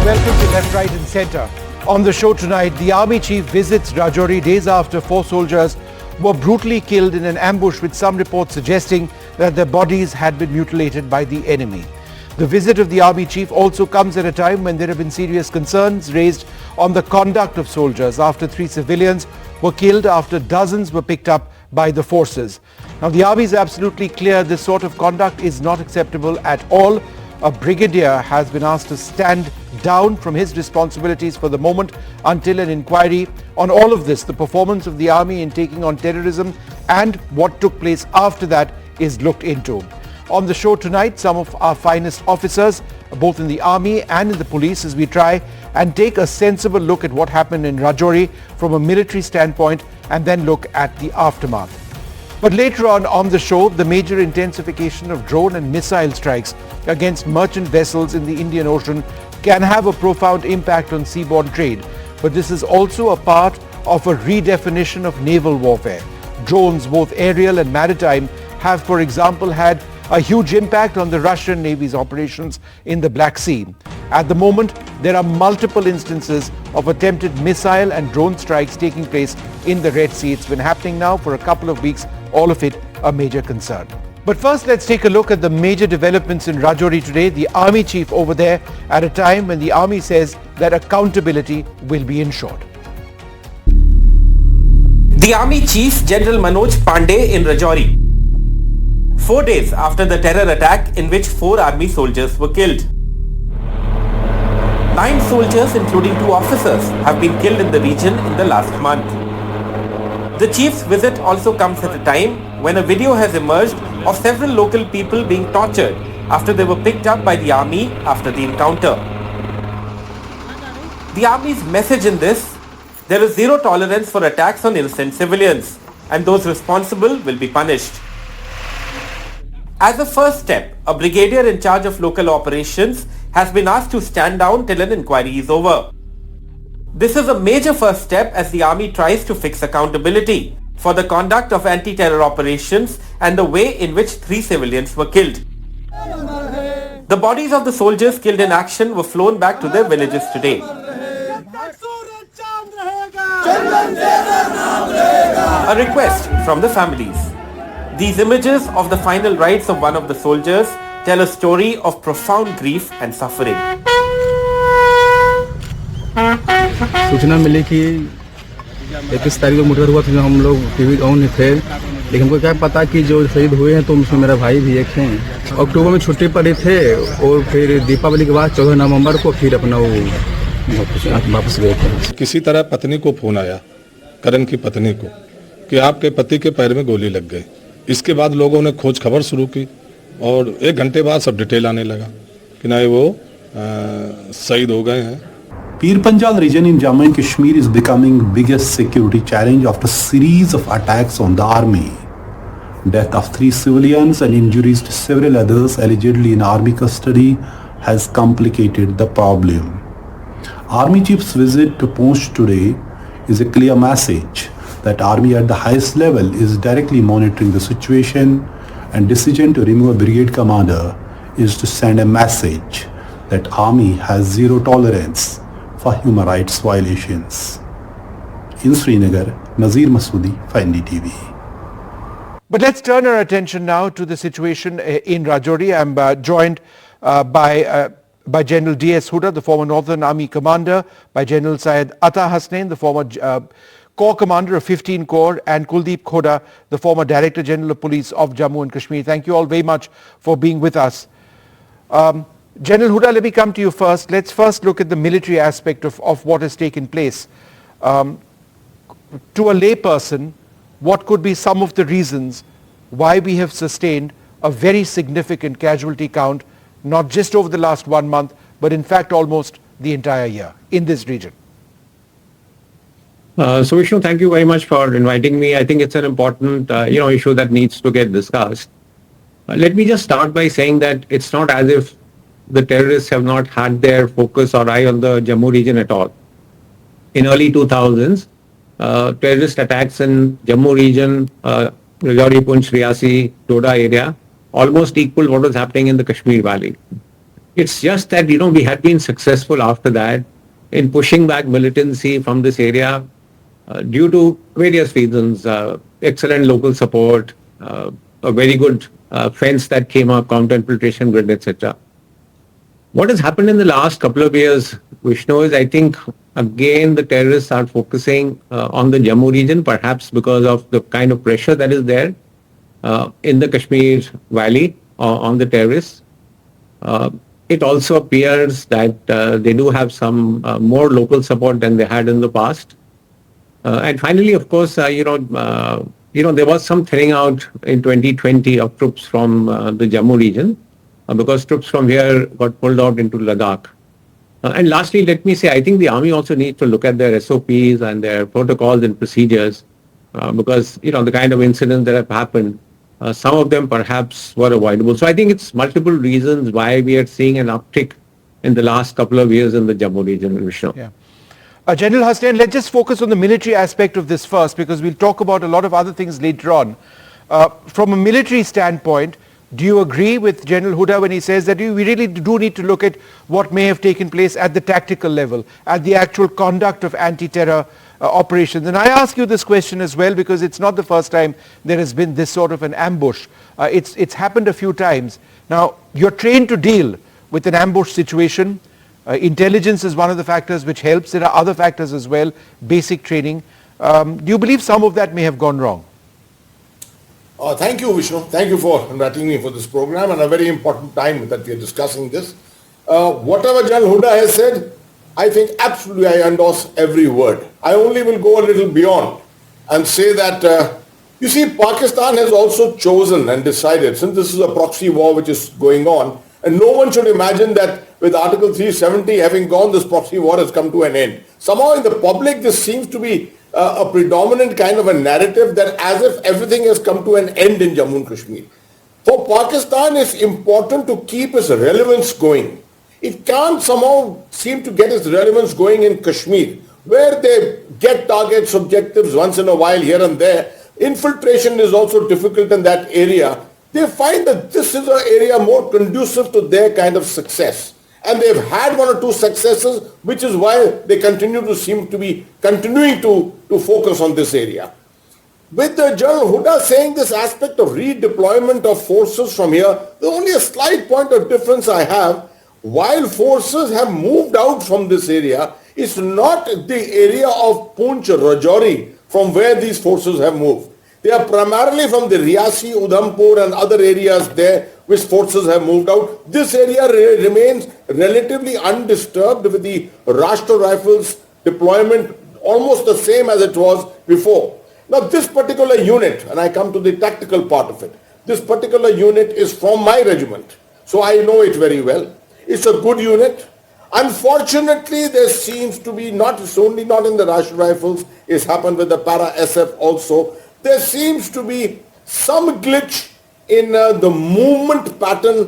Welcome to Left, Right and Centre. On the show tonight, the Army Chief visits Rajouri days after 4 soldiers were brutally killed in an ambush, with some reports suggesting that their bodies had been mutilated by the enemy. The visit of the Army Chief also comes at a time when there have been serious concerns raised on the conduct of soldiers after 3 civilians were killed after dozens were picked up by the forces. Now, the Army is absolutely clear this sort of conduct is not acceptable at all. A brigadier has been asked to stand down from his responsibilities for the moment until an inquiry on all of this, the performance of the army in taking on terrorism and what took place after that, is looked into. On the show tonight, some of our finest officers, both in the army and in the police, as we try and take a sensible look at what happened in Rajouri from a military standpoint and then look at the aftermath. But later on the show, the major intensification of drone and missile strikes against merchant vessels in the Indian Ocean can have a profound impact on seaborne trade. But this is also a part of a redefinition of naval warfare. Drones, both aerial and maritime, have, for example, had a huge impact on the Russian Navy's operations in the Black Sea. At the moment, there are multiple instances of attempted missile and drone strikes taking place in the Red Sea. It's been happening now for a couple of weeks, all of it a major concern. But first, let's take a look at the major developments in Rajouri today. The Army Chief over there at a time when the Army says that accountability will be ensured. The Army Chief General Manoj Pandey in Rajouri. 4 days after the terror attack in which 4 army soldiers were killed. 9 soldiers, including 2 officers, have been killed in the region in the last month. The chief's visit also comes at a time when a video has emerged of several local people being tortured after they were picked up by the army after the encounter. The army's message in this: there is zero tolerance for attacks on innocent civilians, and those responsible will be punished. As a first step, a brigadier in charge of local operations has been asked to stand down till an inquiry is over. This is a major first step as the army tries to fix accountability for the conduct of anti-terror operations and the way in which 3 civilians were killed. The bodies of the soldiers killed in action were flown back to their villages today. A request from the families. These images of the final rites of one of the soldiers tell a story of profound grief and suffering. सूचना मिली कि 21 तारीख को मुठभेड़ हुआ था, हम लोग TV on थे, लेकिन हमको क्या पता कि जो शहीद हुए हैं तो उसमें मेरा भाई भी एक हैं। अक्टूबर में छुट्टी पड़ी थे और फिर दीपावली के बाद 14 नवंबर को फिर अपना वो वापस गए थे। किसी तरह पत्नी को फोन आया, करण की पत्नी को, कि आपके पति के पैर में गोली लग गई। इसके बाद लोगों ने खोज खबर शुरू की और 1 घंटे बाद सब डिटेल आने लगा कि नहीं वो शहीद हो गए हैं। Pir Panjal region in Jammu and Kashmir is becoming biggest security challenge after series of attacks on the army. Death of 3 civilians and injuries to several others allegedly in army custody has complicated the problem. Army Chief's visit to Poonch today is a clear message that army at the highest level is directly monitoring the situation, and decision to remove a brigade commander is to send a message that army has zero tolerance for human rights violations. In Srinagar, Nazir Masoodi for NDTV. But let's turn our attention now to the situation in Rajouri. I'm joined by General D.S. Huda, the former Northern Army commander, by General Syed Atta Hasnain, the former Corps Commander of 15 Corps, and Kuldeep Khoda, the former Director General of Police of Jammu and Kashmir. Thank you all very much for being with us. General Huda, let me come to you first. Let's first look at the military aspect of what has taken place. To a layperson, what could be some of the reasons why we have sustained a very significant casualty count, not just over the last 1 month, but in fact almost the entire year in this region? So Vishnu, thank you very much for inviting me. I think it's an important issue that needs to get discussed. Let me just start by saying that it's not as if the terrorists have not had their focus or eye on the Jammu region at all. In early 2000s, terrorist attacks in Jammu region, Rajouri, Poonch, Riyasi, Doda area, almost equal what was happening in the Kashmir Valley. It's just that, we had been successful after that in pushing back militancy from this area due to various reasons, excellent local support, a very good fence that came up, counter-infiltration grid, etc. What has happened in the last couple of years, Vishnu, is I think again the terrorists are focusing on the Jammu region, perhaps because of the kind of pressure that is there in the Kashmir valley on the terrorists. It also appears that they do have some more local support than they had in the past. And finally, of course, there was some thinning out in 2020 of troops from the Jammu region because troops from here got pulled out into Ladakh. And lastly, let me say, I think the army also needs to look at their SOPs and their protocols and procedures because, the kind of incidents that have happened, some of them perhaps were avoidable. So I think it's multiple reasons why we are seeing an uptick in the last couple of years in the Jammu region, Vishnu. Yeah. General Hasnain, let's just focus on the military aspect of this first because we'll talk about a lot of other things later on. From a military standpoint, do you agree with General Huda when he says that we really do need to look at what may have taken place at the tactical level, at the actual conduct of anti-terror operations? And I ask you this question as well because it's not the first time there has been this sort of an ambush. It's happened a few times. Now, you're trained to deal with an ambush situation. Intelligence is one of the factors which helps. There are other factors as well, basic training. Do you believe some of that may have gone wrong? Thank you, Vishnu. Thank you for inviting me for this program and a very important time that we are discussing this. Whatever General Huda has said, I think absolutely I endorse every word. I only will go a little beyond and say that, you see, Pakistan has also chosen and decided, since this is a proxy war which is going on, and no one should imagine that with Article 370 having gone, this proxy war has come to an end. Somehow in the public, this seems to be a predominant kind of a narrative that as if everything has come to an end in Jammu and Kashmir. For Pakistan, it's important to keep its relevance going. It can't somehow seem to get its relevance going in Kashmir, where they get targets, objectives once in a while here and there. Infiltration is also difficult in that area. They find that this is an area more conducive to their kind of success. And they've had one or two successes, which is why they continue to seem to be continuing to focus on this area. With the General Huda saying this aspect of redeployment of forces from here, the only a slight point of difference I have, while forces have moved out from this area, it's not the area of Poonch, Rajouri, from where these forces have moved. They are primarily from the Riyasi, Udhampur and other areas there which forces have moved out. This area remains relatively undisturbed with the Rashtra Rifles deployment almost the same as it was before. Now this particular unit, and I come to the tactical part of it, this particular unit is from my regiment, so I know it very well. It's a good unit. Unfortunately, there seems to be it's only not in the Rashtra Rifles, it's happened with the Para SF also. There seems to be some glitch in the movement pattern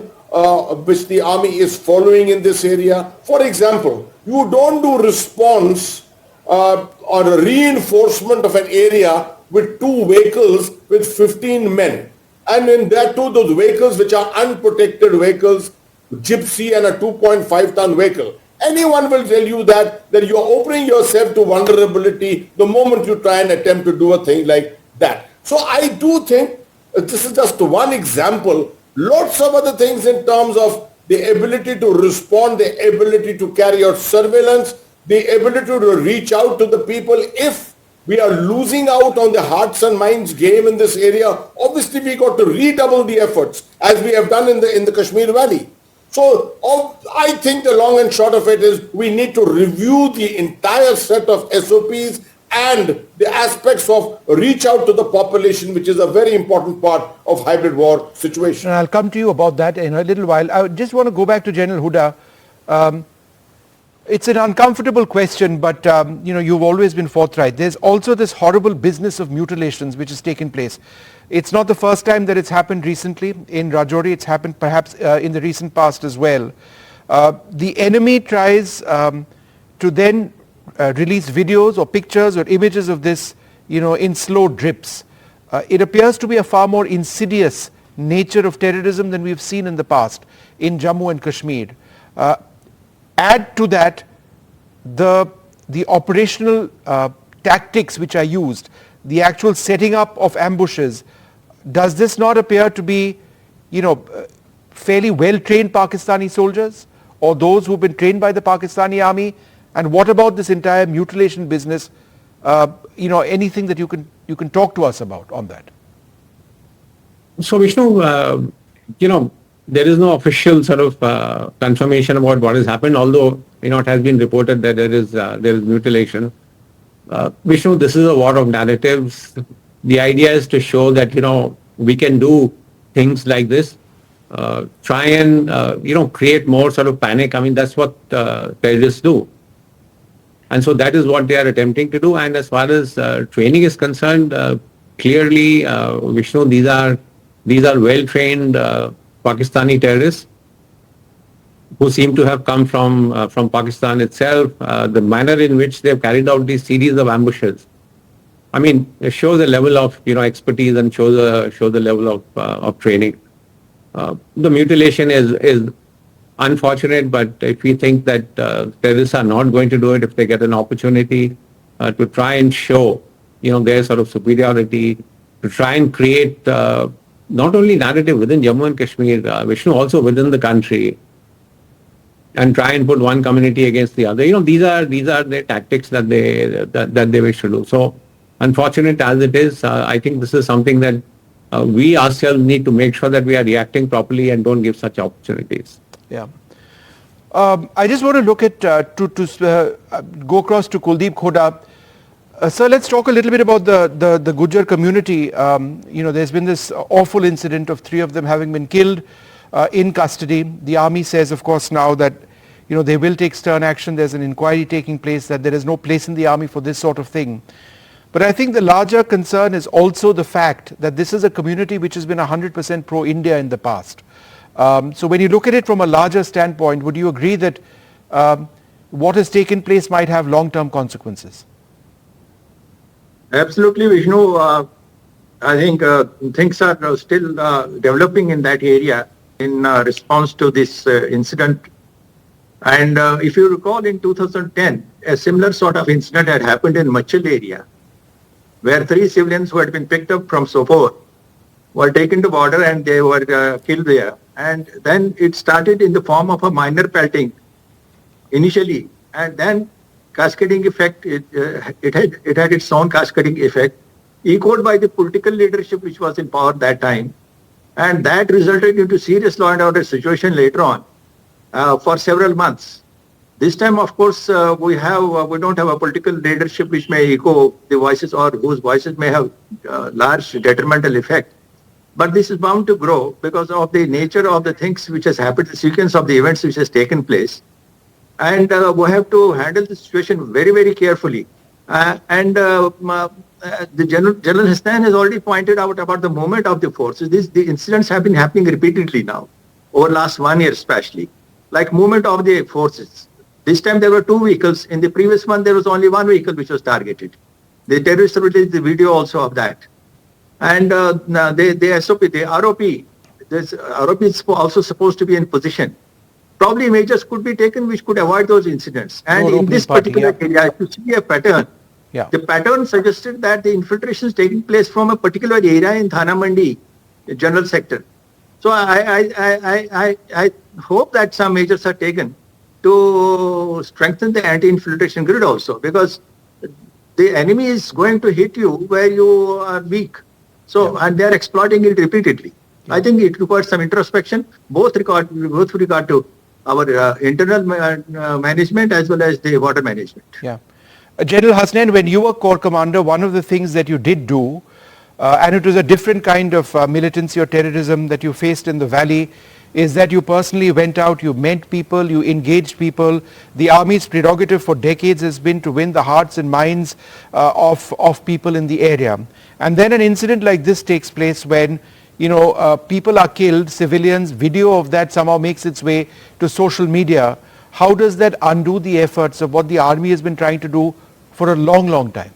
which the army is following in this area. For example, you don't do response or a reinforcement of an area with 2 vehicles with 15 men. And in that too, those vehicles which are unprotected vehicles, gypsy and a 2.5 ton vehicle. Anyone will tell you that you are opening yourself to vulnerability the moment you try and attempt to do a thing like that. So I do think this is just one example. Lots of other things in terms of the ability to respond, the ability to carry out surveillance, the ability to reach out to the people. If we are losing out on the hearts and minds game in this area, obviously we got to redouble the efforts as we have done in the Kashmir Valley. So I think the long and short of it is we need to review the entire set of SOPs and the aspects of reach out to the population, which is a very important part of hybrid war situation. And I'll come to you about that in a little while. I just want to go back to General Huda. It's an uncomfortable question, but you've always been forthright. There's also this horrible business of mutilations which has taken place. It's not the first time that it's happened recently. In Rajouri, it's happened perhaps in the recent past as well. The enemy tries to then release videos or pictures or images of this, in slow drips. It appears to be a far more insidious nature of terrorism than we've seen in the past in Jammu and Kashmir. Add to that the operational tactics which are used, the actual setting up of ambushes. Does this not appear to be, fairly well-trained Pakistani soldiers, or those who've been trained by the Pakistani army? And what about this entire mutilation business? Anything that you can talk to us about on that? So Vishnu, there is no official sort of confirmation about what has happened, although it has been reported that there is mutilation. Vishnu, this is a war of narratives. The idea is to show that we can do things like this, try and create more sort of panic. I mean, that's what terrorists do, and so that is what they are attempting to do. And as far as training is concerned, clearly, Vishnu, these are well-trained Pakistani terrorists who seem to have come from Pakistan itself. The manner in which they have carried out these series of ambushes, I mean, it shows a level of expertise and shows the level of training. The mutilation is unfortunate, but if we think that terrorists are not going to do it, if they get an opportunity to try and show their sort of superiority, to try and create not only narrative within Jammu and Kashmir, Vishnu, also within the country, and try and put one community against the other. These are the tactics that they wish to do. So, unfortunate as it is, I think this is something that we ourselves need to make sure that we are reacting properly and don't give such opportunities. Yeah. I just want to look at go across to Kuldeep Khoda. Sir, let's talk a little bit about the Gujjar community. There's been this awful incident of 3 of them having been killed in custody. The army says, of course, now that they will take stern action. There's an inquiry taking place, that there is no place in the army for this sort of thing. But I think the larger concern is also the fact that this is a community which has been 100% pro-India in the past. So when you look at it from a larger standpoint, would you agree that what has taken place might have long-term consequences? Absolutely, Vishnu. I think things are still developing in that area in response to this incident. And if you recall, in 2010, a similar sort of incident had happened in Machal area, where 3 civilians who had been picked up from Sopore were taken to border and they were killed there. And then it started in the form of a minor pelting initially, and then cascading effect. It had its own cascading effect, echoed by the political leadership which was in power that time, and that resulted into serious law and order situation later on for several months. This time, of course, we don't have a political leadership which may echo the voices or whose voices may have large detrimental effect. But this is bound to grow because of the nature of the things which has happened, the sequence of the events which has taken place. And we have to handle the situation very, very carefully. The General Hassan has already pointed out about the movement of the forces. The incidents have been happening repeatedly now, over the last 1 year especially, like movement of the forces. This time there were 2 vehicles. In the previous one, there was only 1 vehicle which was targeted. The terrorists released the video also of that. And the SOP, the ROP, this ROP is also supposed to be in position. Probably measures could be taken which could avoid those incidents. And in this particular area, if you see a pattern, the pattern suggested that the infiltration is taking place from a particular area in Thana Mandi, the general sector. So I hope that some measures are taken to strengthen the anti-infiltration grid also, because the enemy is going to hit you where you are weak. So, and they are exploiting it repeatedly. I think it requires some introspection, both regard to our internal management as well as the border management. Yeah. General Hasnain, when you were Corps Commander, one of the things that you did do, and it was a different kind of militancy or terrorism that you faced in the valley, is that you personally went out, you met people, you engaged people. The army's prerogative for decades has been to win the hearts and minds of people in the area. And then an incident like this takes place when people are killed, civilians, video of that somehow makes its way to social media. How does that undo the efforts of what the army has been trying to do for a long, long time?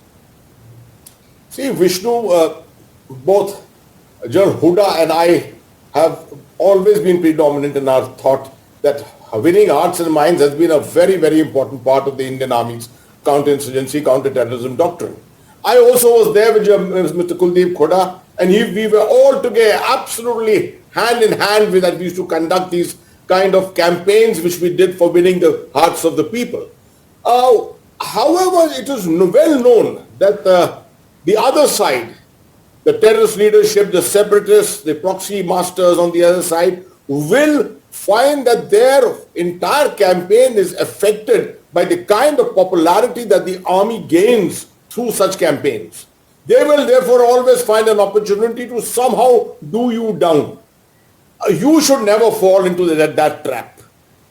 See, Vishnu, both General Huda and I have always been predominant in our thought that winning hearts and minds has been a very, very important part of the Indian Army's counterinsurgency, counter-terrorism doctrine. I also was there with Mr. Kuldeep Khoda, and we were all together absolutely hand in hand with that. We used to conduct these kind of campaigns which we did for winning the hearts of the people. However, it is well known that the other side, the terrorist leadership, the separatists, the proxy masters on the other side will find that their entire campaign is affected by the kind of popularity that the army gains through such campaigns. They will therefore always find an opportunity to somehow do you down. You should never fall into that trap.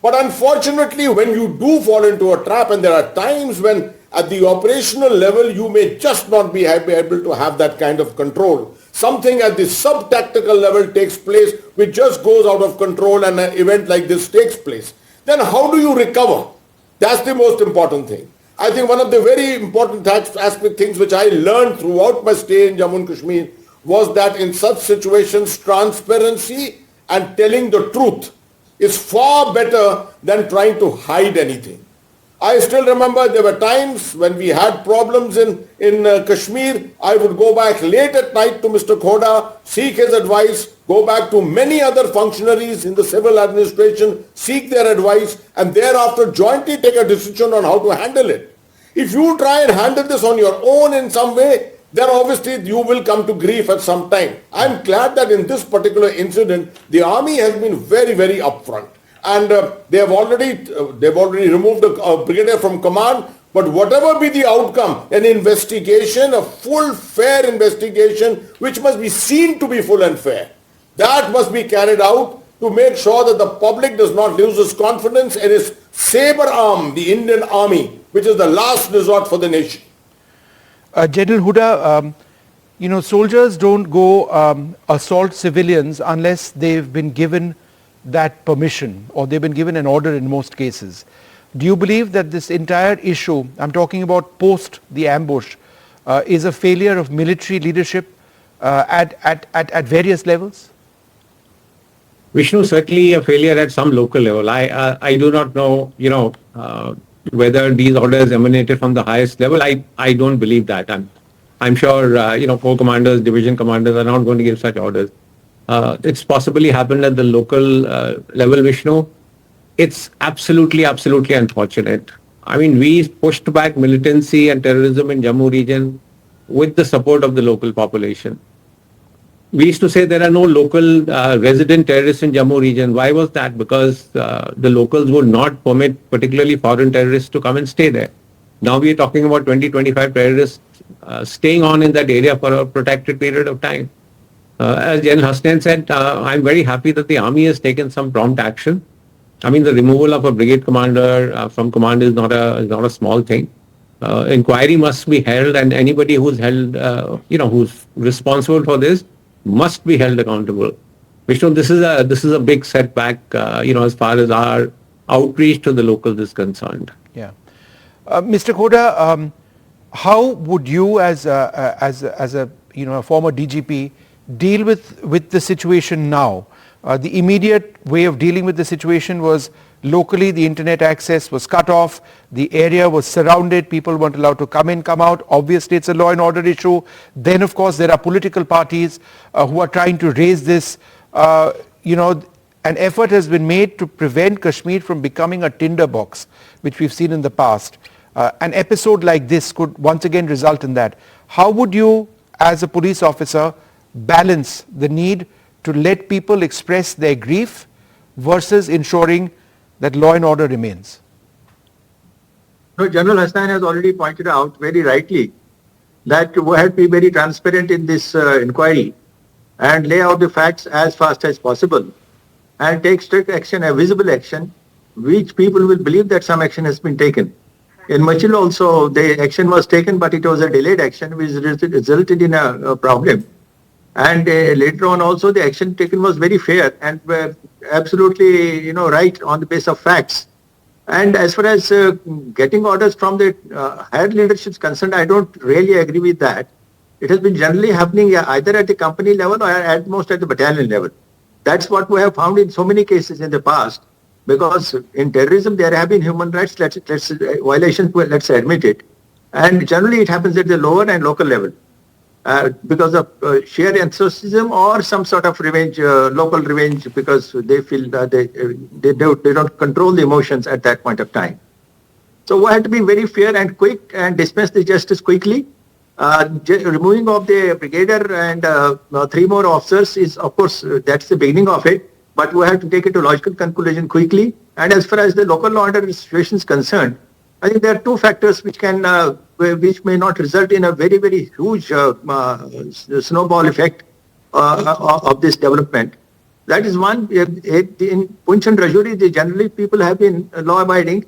But unfortunately, when you do fall into a trap, and there are times when at the operational level, you may just not be able to have that kind of control. Something at the sub-tactical level takes place which just goes out of control, and an event like this takes place. Then how do you recover? That's the most important thing. I think one of the very important things which I learned throughout my stay in Jammu and Kashmir was that in such situations, transparency and telling the truth is far better than trying to hide anything. I still remember there were times when we had problems in Kashmir. I would go back late at night to Mr. Khoda, seek his advice, go back to many other functionaries in the civil administration, seek their advice, and thereafter jointly take a decision on how to handle it. If you try and handle this on your own in some way, then obviously you will come to grief at some time. I'm glad that in this particular incident, the army has been very, very upfront. And they have already removed the brigadier from command. But whatever be the outcome, an investigation, a full, fair investigation, which must be seen to be full and fair, that must be carried out to make sure that the public does not lose its confidence in its saber arm, the Indian Army, which is the last resort for the nation. General Huda, soldiers don't go assault civilians unless they've been given that permission, or they've been given an order in most cases. Do you believe that this entire issue, I'm talking about post the ambush, is a failure of military leadership at various levels? Vishnu, certainly a failure at some local level. I do not know, whether these orders emanated from the highest level. I don't believe that. I'm sure, corps commanders, division commanders are not going to give such orders. It's possibly happened at the local level, Vishnu. It's absolutely unfortunate. I mean, we pushed back militancy and terrorism in Jammu region with the support of the local population. We used to say there are no local resident terrorists in Jammu region. Why was that? Because the locals would not permit particularly foreign terrorists to come and stay there. Now we are talking about 20-25 terrorists staying on in that area for a protected period of time. As General Hasnain said, I'm very happy that the army has taken some prompt action. I mean, the removal of a brigade commander from command is not a small thing. Inquiry must be held, and anybody who's held, who's responsible for this must be held accountable. Vishnu, this is a big setback, as far as our outreach to the locals is concerned. Yeah, Mr. Khoda, how would you, as a former DGP, deal with the situation now? The immediate way of dealing with the situation was locally the internet access was cut off, the area was surrounded, people weren't allowed to come in, come out. Obviously it's a law and order issue. Then of course there are political parties who are trying to raise this. An effort has been made to prevent Kashmir from becoming a tinderbox, which we've seen in the past. An episode like this could once again result in that. How would you, as a police officer, balance the need to let people express their grief versus ensuring that law and order remains? No, General Hasnain has already pointed out very rightly that we have to be very transparent in this inquiry and lay out the facts as fast as possible and take strict action, a visible action, which people will believe that some action has been taken. In Machil also, the action was taken, but it was a delayed action, which resulted in a problem. And later on also, the action taken was very fair and absolutely, right on the basis of facts. And as far as getting orders from the higher leadership is concerned, I don't really agree with that. It has been generally happening either at the company level or at most at the battalion level. That's what we have found in so many cases in the past. because in terrorism there have been human rights violations, let's admit it. And generally it happens at the lower and local level. Because of sheer enthusiasm or some sort of revenge, local revenge, because they feel that they don't control the emotions at that point of time. So we have to be very fair and quick and dispense the justice quickly. Removing of the brigadier and 3 more officers is, of course, that's the beginning of it, but we have to take it to logical conclusion quickly. And as far as the local law order situation is concerned, I think there are 2 factors which may not result in a very, very huge snowball effect of this development. That is one, in Poonch and Rajouri, generally people have been law-abiding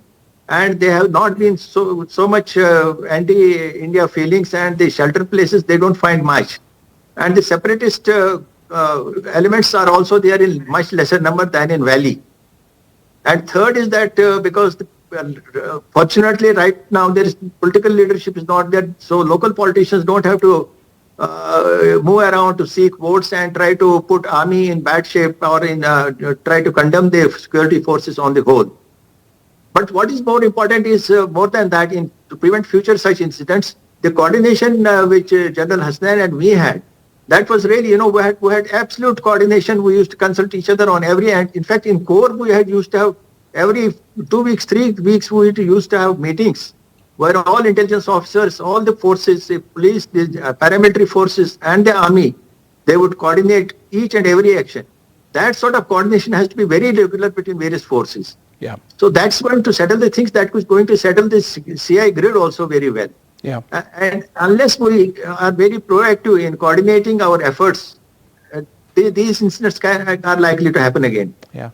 and they have not been so much anti-India feelings, and the shelter places, they don't find much. And the separatist elements are also there in much lesser number than in Valley. And third is that because fortunately right now there is political leadership is not there, so local politicians don't have to move around to seek votes and try to put army in bad shape or try to condemn the security forces on the whole. But what is more important is more than that, to prevent future such incidents, the coordination which General Hasnan and we had, that was really, we had absolute coordination. We used to consult each other on every end. In fact, in Corps, we had used to have every 2 weeks, 3 weeks, we used to have meetings where all intelligence officers, all the forces, the police, the paramilitary forces and the army, they would coordinate each and every action. That sort of coordination has to be very regular between various forces. Yeah. So that's going to settle the things, that was going to settle this CI grid also very well. Yeah. And unless we are very proactive in coordinating our efforts, these incidents are likely to happen again. Yeah.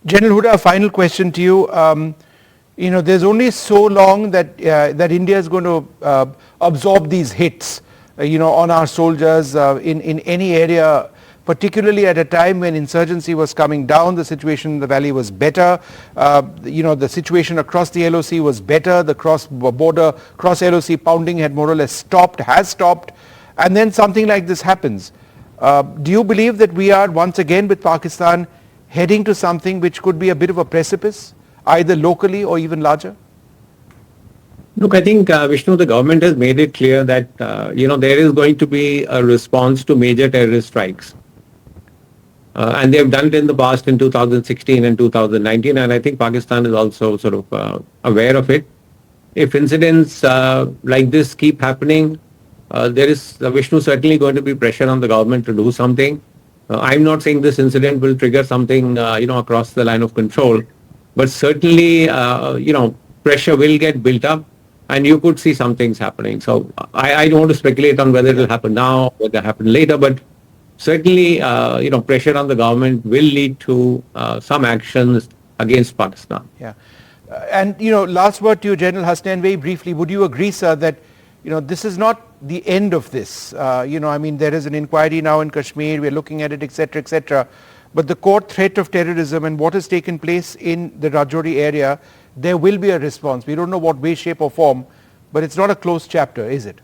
General Huda, a final question to you. There's only so long that India is going to absorb these hits, on our soldiers in any area, particularly at a time when insurgency was coming down. The situation in the valley was better. The situation across the LOC was better. The cross-border, cross-LOC pounding had more or less has stopped. And then something like this happens. Do you believe that we are once again with Pakistan heading to something which could be a bit of a precipice, either locally or even larger? Look, I think, Vishnu, the government has made it clear that, there is going to be a response to major terrorist strikes. And they have done it in the past in 2016 and 2019, and I think Pakistan is also sort of aware of it. If incidents like this keep happening, there is, Vishnu, certainly going to be pressure on the government to do something. I'm not saying this incident will trigger something, across the line of control, but certainly, pressure will get built up and you could see some things happening. So I don't want to speculate on whether it will happen now, whether it will happen later, but certainly, pressure on the government will lead to some actions against Pakistan. Yeah. And, last word to you, General Hasnan, very briefly, would you agree, sir, that, this is not the end of this? There is an inquiry now in Kashmir, we're looking at it, etc., but the core threat of terrorism and what has taken place in the Rajouri area, there will be a response. We don't know what way, shape or form, but it's not a closed chapter, is it?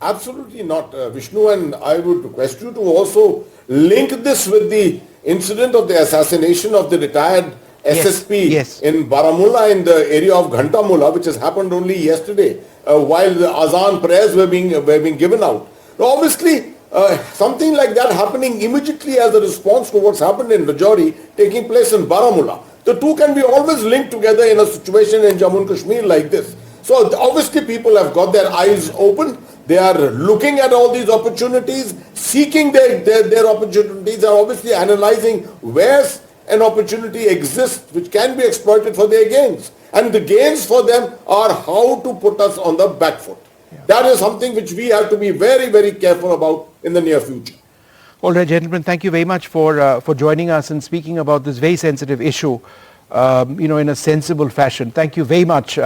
Absolutely not, Vishnu, and I would request you to also link this with the incident of the assassination of the retired SSP in Baramulla in the area of Ghantamula, which has happened only yesterday, while the Azan prayers were being given out. Now, obviously, something like that happening immediately as a response to what's happened in Rajouri taking place in Baramulla. The two can be always linked together in a situation in Jammu and Kashmir like this. So obviously people have got their eyes open. They are looking at all these opportunities, seeking their opportunities, and obviously analyzing where an opportunity exists which can be exploited for their gains. And the gains for them are how to put us on the back foot. Yeah. That is something which we have to be very, very careful about in the near future. All right, gentlemen, thank you very much for joining us and speaking about this very sensitive issue, in a sensible fashion. Thank you very much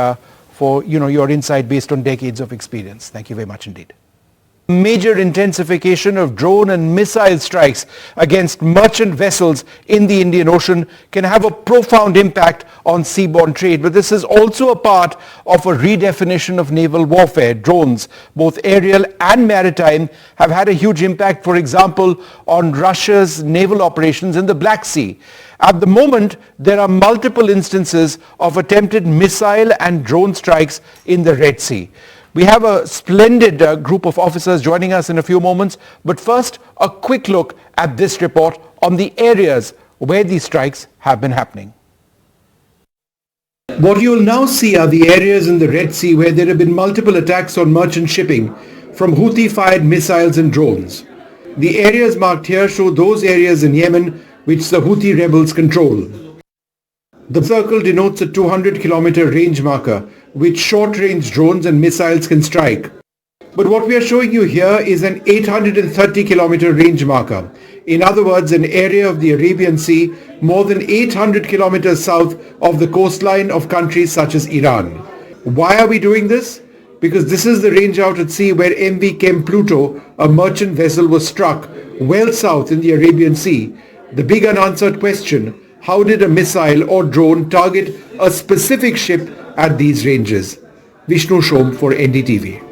for your insight based on decades of experience. Thank you very much indeed. Major intensification of drone and missile strikes against merchant vessels in the Indian Ocean can have a profound impact on seaborne trade. But this is also a part of a redefinition of naval warfare. Drones, both aerial and maritime, have had a huge impact, for example, on Russia's naval operations in the Black Sea. At the moment, there are multiple instances of attempted missile and drone strikes in the Red Sea. We have a splendid group of officers joining us in a few moments, but first a quick look at this report on the areas where these strikes have been happening. What you will now see are the areas in the Red Sea where there have been multiple attacks on merchant shipping from Houthi-fired missiles and drones. The areas marked here show those areas in Yemen which the Houthi rebels control. The circle denotes a 200-kilometer range marker which short-range drones and missiles can strike. But what we are showing you here is an 830-kilometer range marker. In other words, an area of the Arabian Sea more than 800 kilometers south of the coastline of countries such as Iran. Why are we doing this? Because this is the range out at sea where MV Chem Pluto, a merchant vessel, was struck well south in the Arabian Sea. The big unanswered question, how did a missile or drone target a specific ship at these ranges? Vishnu Shom for NDTV.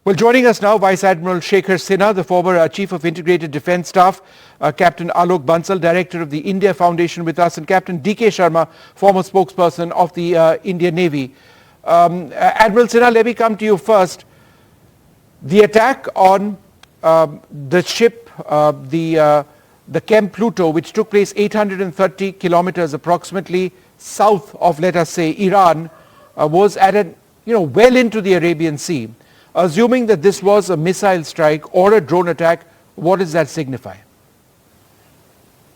Well, joining us now, Vice Admiral Shekhar Sinha, the former Chief of Integrated Defence Staff, Captain Alok Bansal, Director of the India Foundation with us, and Captain D.K. Sharma, former spokesperson of the Indian Navy. Admiral Sinha, let me come to you first. The attack on the ship, the Chem Pluto, which took place 830 kilometers approximately south of, let us say, Iran, was at a, well into the Arabian Sea. Assuming that this was a missile strike or a drone attack, what does that signify?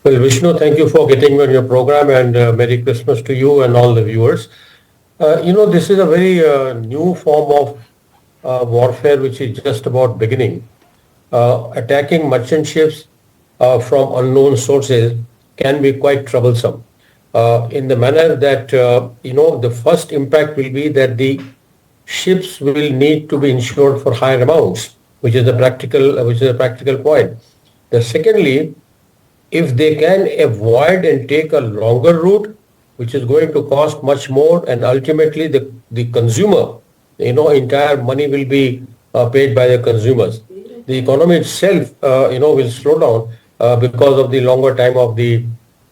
Well, Vishnu, thank you for getting me on your program, and Merry Christmas to you and all the viewers. This is a very new form of warfare which is just about beginning. Attacking merchant ships from unknown sources can be quite troublesome in the manner that, the first impact will be that the ships will need to be insured for higher amounts, which is a practical point. Secondly, if they can avoid and take a longer route, which is going to cost much more, and ultimately the consumer, entire money will be paid by the consumers. The economy itself, will slow down because of the longer time of the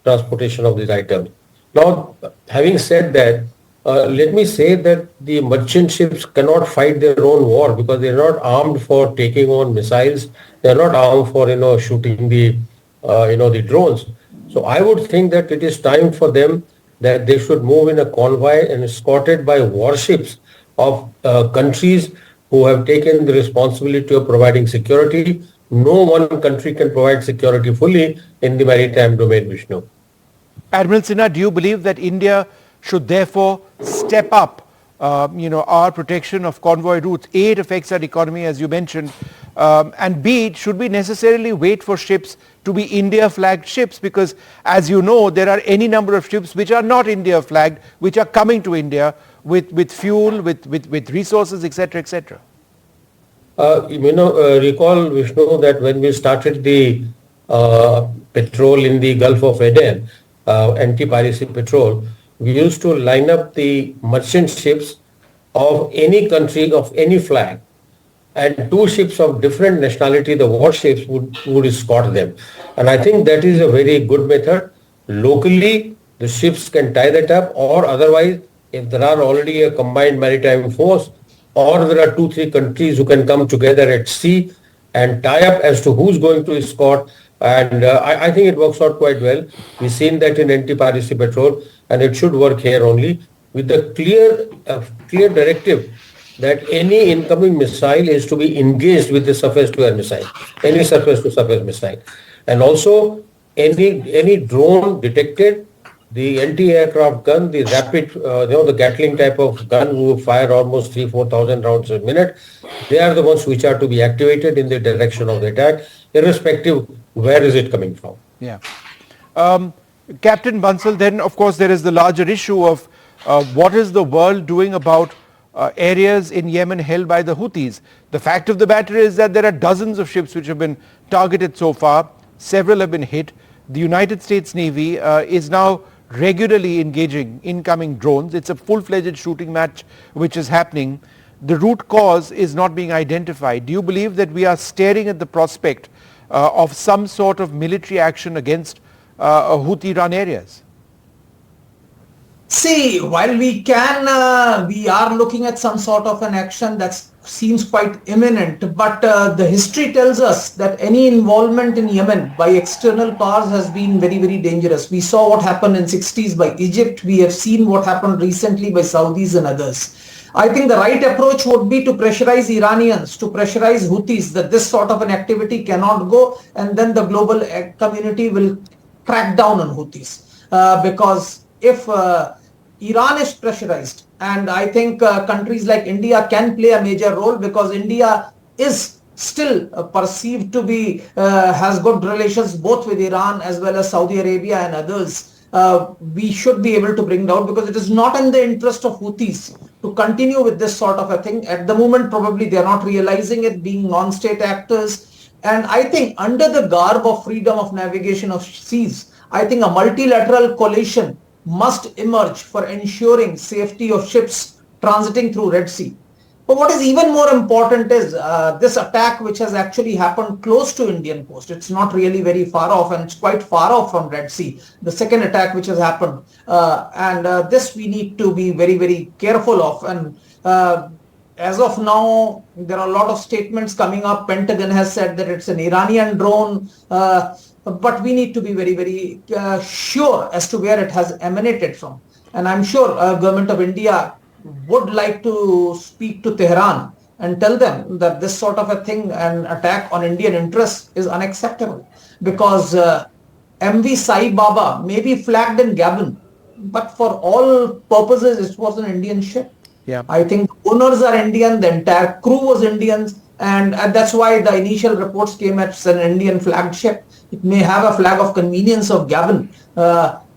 transportation of these items. Now, having said that, let me say that the merchant ships cannot fight their own war because they are not armed for taking on missiles. They are not armed for shooting the drones. So I would think that it is time for them that they should move in a convoy and escorted by warships of countries who have taken the responsibility of providing security. No one country can provide security fully in the maritime domain, Vishnu. Admiral Sinha, do you believe that India should therefore step up, our protection of convoy routes? A, it affects our economy, as you mentioned, and B, should we necessarily wait for ships to be India-flagged ships? Because, as you know, there are any number of ships which are not India-flagged, which are coming to India with fuel, with resources, etc., etc. Recall, Vishnu, that when we started the patrol in the Gulf of Aden, anti-piracy patrol, we used to line up the merchant ships of any country, of any flag, and two ships of different nationality, the warships, would escort them. And I think that is a very good method. Locally, the ships can tie that up, or otherwise, if there are already a combined maritime force, or there are 2-3 countries who can come together at sea and tie up as to who's going to escort. And I think it works out quite well. We've seen that in anti-piracy patrol, and it should work here only with the clear directive that any incoming missile is to be engaged with the surface-to-air missile, any surface-to-surface missile. And also, any drone detected, the anti-aircraft gun, the rapid, the Gatling type of gun who fire almost 3,000-4,000 rounds a minute, they are the ones which are to be activated in the direction of the attack, irrespective where is it coming from. Yeah. Captain Bansal, then of course there is the larger issue of what is the world doing about areas in Yemen held by the Houthis. The fact of the matter is that there are dozens of ships which have been targeted so far. Several have been hit. The United States Navy is now regularly engaging incoming drones. It's a full-fledged shooting match which is happening. The root cause is not being identified. Do you believe that we are staring at the prospect of some sort of military action against Houthi-run areas? See, while we are looking at some sort of an action that seems quite imminent, but the history tells us that any involvement in Yemen by external powers has been very, very dangerous. We saw what happened in 60s by Egypt. We have seen what happened recently by Saudis and others. I think the right approach would be to pressurize Iranians, to pressurize Houthis that this sort of an activity cannot go, and then the global community will crack down on Houthis. Because if Iran is pressurized, and I think countries like India can play a major role, because India is still perceived to be, has good relations both with Iran as well as Saudi Arabia and others. We should be able to bring down, because it is not in the interest of Houthis to continue with this sort of a thing. At the moment, probably they are not realizing it, being non-state actors. And I think under the garb of freedom of navigation of seas, I think a multilateral coalition must emerge for ensuring safety of ships transiting through Red Sea. But what is even more important is this attack which has actually happened close to Indian coast. It's not really very far off, and it's quite far off from Red Sea. The second attack which has happened, this we need to be very, very careful of. And as of now, there are a lot of statements coming up. Pentagon has said that it's an Iranian drone, but we need to be very, very sure as to where it has emanated from. And I'm sure government of India would like to speak to Tehran and tell them that this sort of a thing, an attack on Indian interests, is unacceptable, because MV Sai Baba may be flagged in Gabon, but for all purposes it was an Indian ship. Yeah. I think the owners are Indian, the entire crew was Indians, and that's why the initial reports came as an Indian flagged ship. It may have a flag of convenience of Gabon,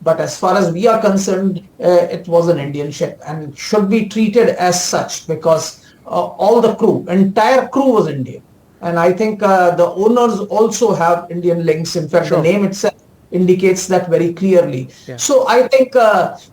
but as far as we are concerned, it was an Indian ship and should be treated as such, because all the crew, entire crew was Indian. And I think the owners also have Indian links. In fact, the name itself indicates that very clearly. Yeah. So I think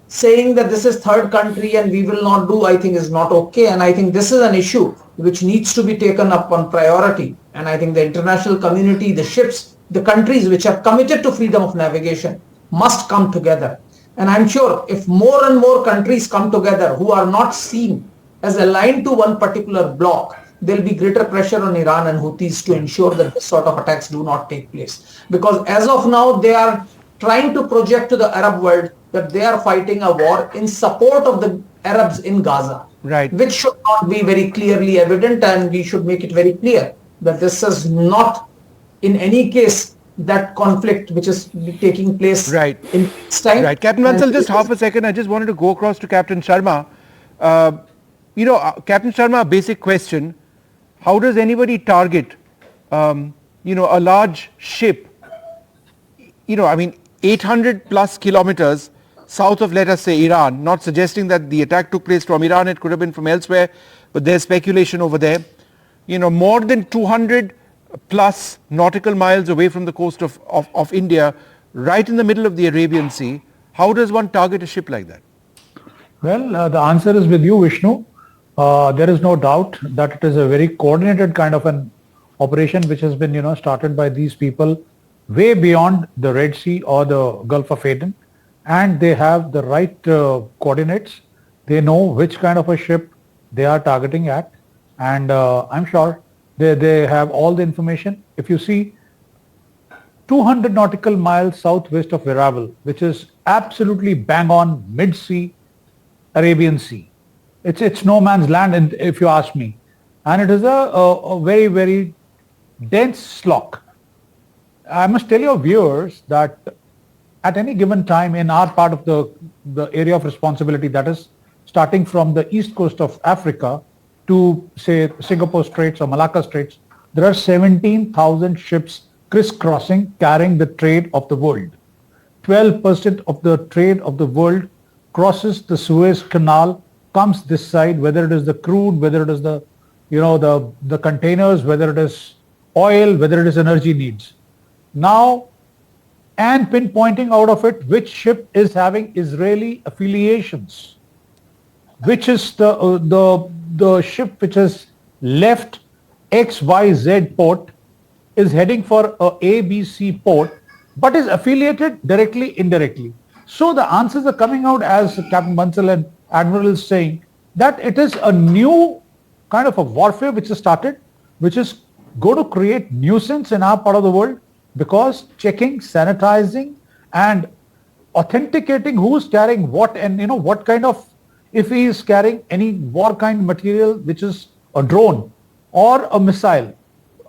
saying that this is third country and we will not do, I think is not okay. And I think this is an issue which needs to be taken up on priority. And I think the international community, the ships, the countries which are committed to freedom of navigation must come together. And I'm sure if more and more countries come together who are not seen as aligned to one particular bloc, there will be greater pressure on Iran and Houthis to ensure that this sort of attacks do not take place. Because as of now, they are trying to project to the Arab world that they are fighting a war in support of the Arabs in Gaza. Right. Which should not be very clearly evident, and we should make it very clear that this is not in any case that conflict which is taking place in this time. Right. Captain Vansal, just half a second. I just wanted to go across to Captain Sharma. Captain Sharma, a basic question. How does anybody target, a large ship, 800 plus kilometers south of, let us say, Iran, not suggesting that the attack took place from Iran, it could have been from elsewhere, but there's speculation over there. More than 200 plus nautical miles away from the coast of India, right in the middle of the Arabian Sea. How does one target a ship like that? Well, the answer is with you, Vishnu. There is no doubt that it is a very coordinated kind of an operation which has been, started by these people way beyond the Red Sea or the Gulf of Aden, and they have the right coordinates. They know which kind of a ship they are targeting at, and I'm sure they have all the information. If you see 200 nautical miles southwest of Veeravel, which is absolutely bang on mid-sea Arabian Sea. It's no man's land, if you ask me. And it is a very, very dense slock. I must tell your viewers that at any given time in our part of the area of responsibility, that is starting from the east coast of Africa to, say, Singapore Straits or Malacca Straits, there are 17,000 ships crisscrossing, carrying the trade of the world. 12% of the trade of the world crosses the Suez Canal, comes this side, whether it is the crude, whether it is the containers, whether it is oil, whether it is energy needs. Now, and pinpointing out of it which ship is having Israeli affiliations, which is the ship which has left XYZ port, is heading for a ABC port, but is affiliated directly, indirectly. So the answers are coming out, as Captain Bansal and Admiral is saying, that it is a new kind of a warfare which has started, which is going to create nuisance in our part of the world, because checking, sanitizing and authenticating who's carrying what, and what kind of, if he is carrying any war kind material, which is a drone or a missile.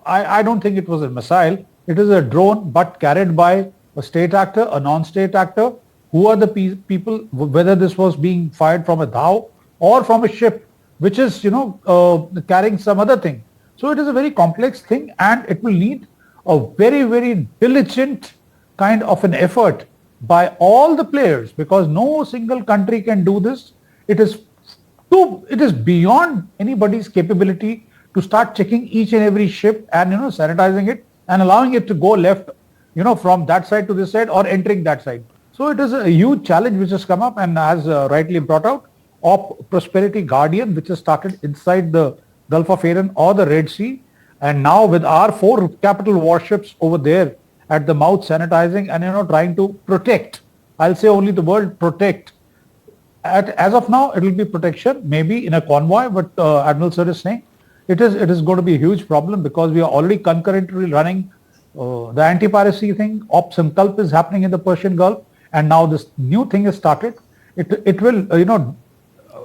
I don't think it was a missile. It is a drone, but carried by a state actor, a non-state actor. Who are the people, whether this was being fired from a dhow or from a ship, which is, carrying some other thing. So it is a very complex thing, and it will need a very, very diligent kind of an effort by all the players, because no single country can do this. It is beyond anybody's capability to start checking each and every ship and sanitizing it and allowing it to go left, from that side to this side, or entering that side. So it is a huge challenge which has come up, and as rightly brought out, Op Prosperity Guardian, which has started inside the Gulf of Aden or the Red Sea, and now with our 4 capital warships over there at the mouth, sanitizing and trying to protect. I'll say only the word protect. As of now, it will be protection, maybe in a convoy, but Admiral Sir is saying it is going to be a huge problem, because we are already concurrently running the anti-piracy thing. Op Sankalp is happening in the Persian Gulf, and now this new thing is started. It will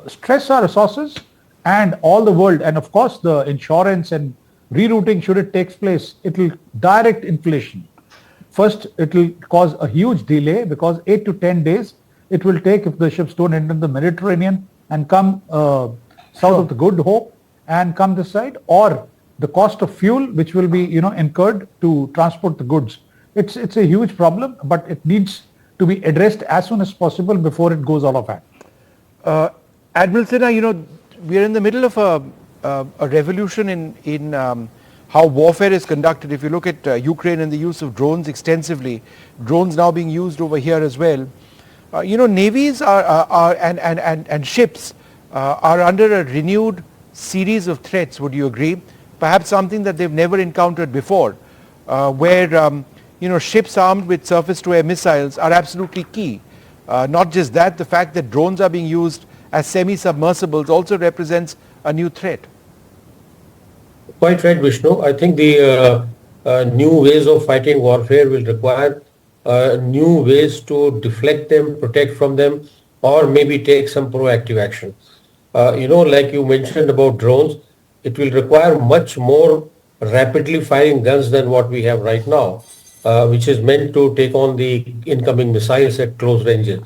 stress our resources and all the world, and of course the insurance and rerouting, should it takes place, it will direct inflation. First, it will cause a huge delay, because 8 to 10 days it will take if the ships don't enter the Mediterranean and come south of the Good Hope and come this side, or the cost of fuel which will be incurred to transport the goods. It's a huge problem, but it needs to be addressed as soon as possible before it goes out of hand. Admiral Sinha, we are in the middle of a revolution in how warfare is conducted. If you look at Ukraine and the use of drones extensively, drones now being used over here as well. Navies and ships are under a renewed series of threats. Would you agree? Perhaps something that they've never encountered before, where ships armed with surface-to-air missiles are absolutely key. Not just that, the fact that drones are being used as semi-submersibles also represents a new threat. Quite right, Vishnu. I think the new ways of fighting warfare will require new ways to deflect them, protect from them, or maybe take some proactive action. Like you mentioned about drones, it will require much more rapidly firing guns than what we have right now, which is meant to take on the incoming missiles at close ranges.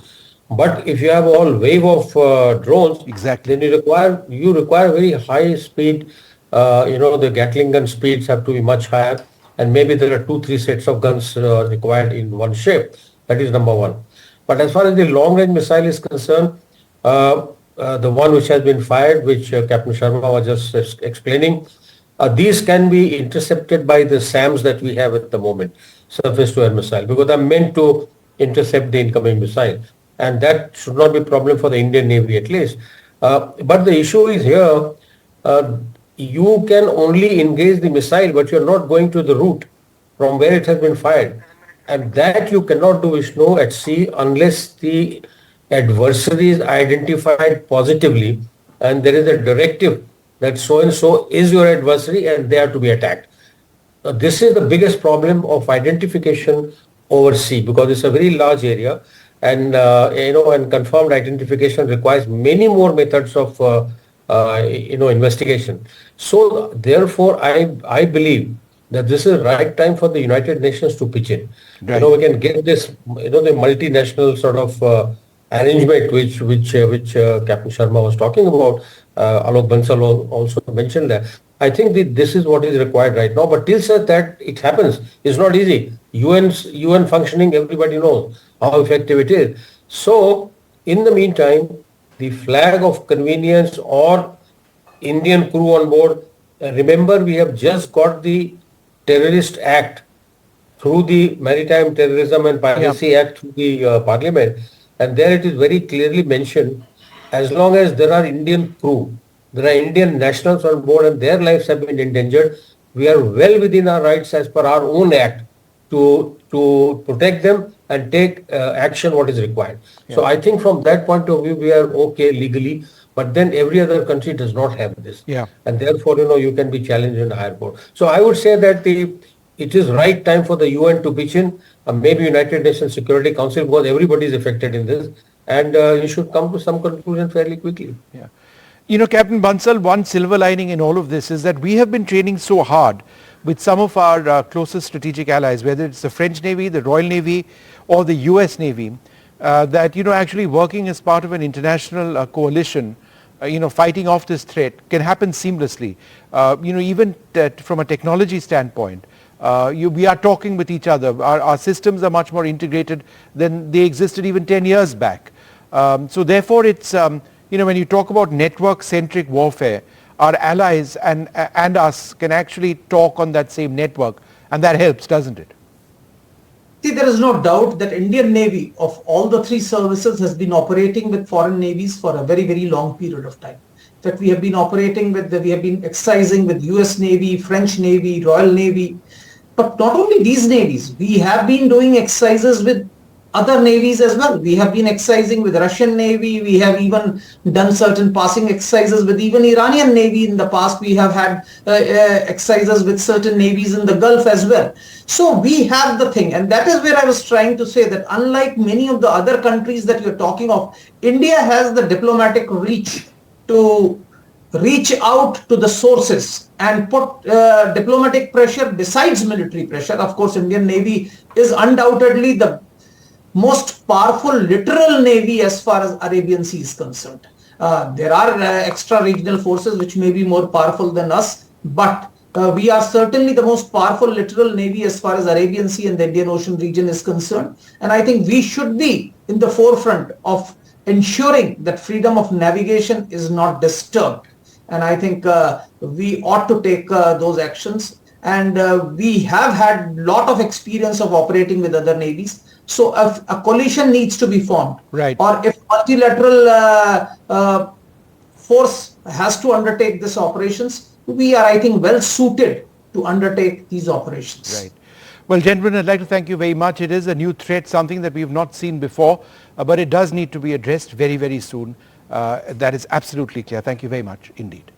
But if you have all wave of drones, exactly, then you require very high speed. The Gatling gun speeds have to be much higher, and maybe there are 2-3 sets of guns required in one ship. That is number one. But as far as the long-range missile is concerned, the one which has been fired, which Captain Sharma was just explaining, these can be intercepted by the SAMs that we have at the moment, surface-to-air missile, because they're meant to intercept the incoming missile. And that should not be a problem for the Indian Navy at least. But the issue is here, you can only engage the missile, but you're not going to the route from where it has been fired. And that you cannot do, Vishnu, at sea unless the adversary is identified positively and there is a directive that so-and-so is your adversary and they are to be attacked. This is the biggest problem of identification over sea, because it's a very large area, and and confirmed identification requires many more methods of investigation. So therefore, I believe that this is the right time for the United Nations to pitch in. Right. We can get this, the multinational sort of arrangement which Captain Sharma was talking about. Alok Bansal also mentioned that. I think that this is what is required right now. But till such that it happens, it's not easy. UN functioning, everybody knows how effective it is. So in the meantime, the flag of convenience or Indian crew on board, remember we have just got the Terrorist Act through the Maritime Terrorism and Piracy Act through the Parliament, and there it is very clearly mentioned, as long as there are Indian crew, there are Indian nationals on board and their lives have been endangered, we are well within our rights as per our own act to to protect them and take action what is required. So I think from that point of view, we are okay legally, but then every other country does not have this. And therefore, you can be challenged in a higher court. So I would say that it is right time for the UN to pitch in, maybe United Nations Security Council, because everybody is affected in this, and you should come to some conclusion fairly quickly. Captain Bansal, one silver lining in all of this is that we have been training so hard with some of our closest strategic allies, whether it's the French Navy, the Royal Navy, or the US Navy, that, actually working as part of an international coalition, fighting off this threat can happen seamlessly. Even from a technology standpoint, we are talking with each other. Our systems are much more integrated than they existed even 10 years back. So therefore, it's, when you talk about network-centric warfare, our allies and us can actually talk on that same network, and that helps, doesn't it? See, there is no doubt that Indian Navy, of all the three services, has been operating with foreign navies for a very, very long period of time. In fact, we have been exercising with US Navy, French Navy, Royal Navy. But not only these navies, we have been doing exercises with other navies as well. We have been exercising with Russian Navy. We have even done certain passing exercises with even Iranian Navy in the past. We have had exercises with certain navies in the Gulf as well. So we have the thing, and that is where I was trying to say that unlike many of the other countries that you're talking of, India has the diplomatic reach to reach out to the sources and put diplomatic pressure besides military pressure. Of course, Indian Navy is undoubtedly the most powerful literal navy as far as Arabian Sea is concerned. There are extra regional forces which may be more powerful than us, but we are certainly the most powerful literal navy as far as Arabian Sea and the Indian Ocean region is concerned. And I think we should be in the forefront of ensuring that freedom of navigation is not disturbed. And I think we ought to take those actions. And we have had a lot of experience of operating with other navies. So if a coalition needs to be formed, or if multilateral force has to undertake these operations, we are, I think, well suited to undertake these operations. Well, gentlemen, I'd like to thank you very much. It is a new threat, something that we have not seen before, but it does need to be addressed very, very soon. That is absolutely clear. Thank you very much indeed.